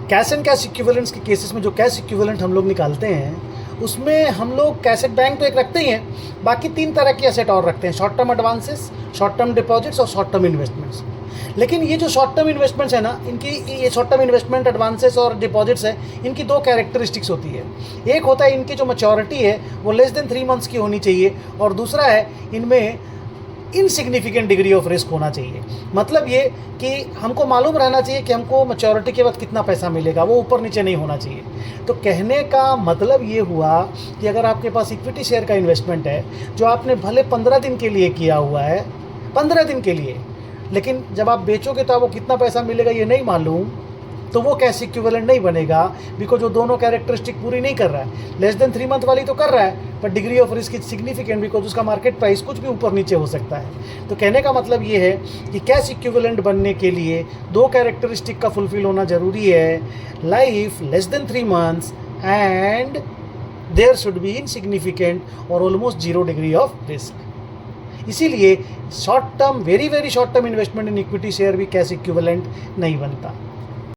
Cash and cash equivalents के cases में जो कैश इक्विवेलेंट हम लोग निकालते हैं उसमें हम लोग कैश एट बैंक तो एक रखते ही हैं, बाकी 3 तरह की एसेट और रखते हैं, short term advances, short term deposits और शॉर्ट टर्म इन्वेस्टमेंट्स। लेकिन ये जो शॉर्ट टर्म इन्वेस्टमेंट्स है ना, इनकी ये शॉर्ट टर्म इन्वेस्टमेंट एडवांसेस और डिपॉजिट्स है, इनकी 2 कैरेक्टरिस्टिक्स होती है। एक होता है इनकी जो मैच्योरिटी है वो लेस देन 3 मंथ्स की होनी चाहिए, और दूसरा है इनमें इनसिग्निफिकेंट डिग्री ऑफ रिस्क होना चाहिए। मतलब ये कि हमको मालूम रहना चाहिए कि हमको मैच्योरिटी के वक्त कितना पैसा मिलेगा, वो ऊपर नीचे नहीं होना चाहिए। तो कहने का मतलब ये हुआ कि अगर आपके पास इक्विटी शेयर का इन्वेस्टमेंट है जो आपने भले 15 दिन के लिए किया हुआ है, 15 दिन के लिए, लेकिन जब आप बेचोगे तो आपको कितना पैसा मिलेगा ये नहीं मालूम, तो वो कैश इक्विवेलेंट नहीं बनेगा, बिकॉज वो दोनों कैरेक्टरिस्टिक पूरी नहीं कर रहा है। लेस देन 3 मंथ वाली तो कर रहा है, पर degree of risk is significant because उसका मार्केट प्राइस कुछ भी ऊपर नीचे हो सकता है। तो कहने का मतलब ये है कि कैश इक्विवेलेंट बनने के लिए 2 कैरेक्टरिस्टिक का फुलफिल होना ज़रूरी है, life less than 3 months and there should be insignificant और ऑलमोस्ट 0 डिग्री ऑफ रिस्क। इसीलिए short term, very very short term investment in equity share भी कैश इक्विवेलेंट नहीं बनता।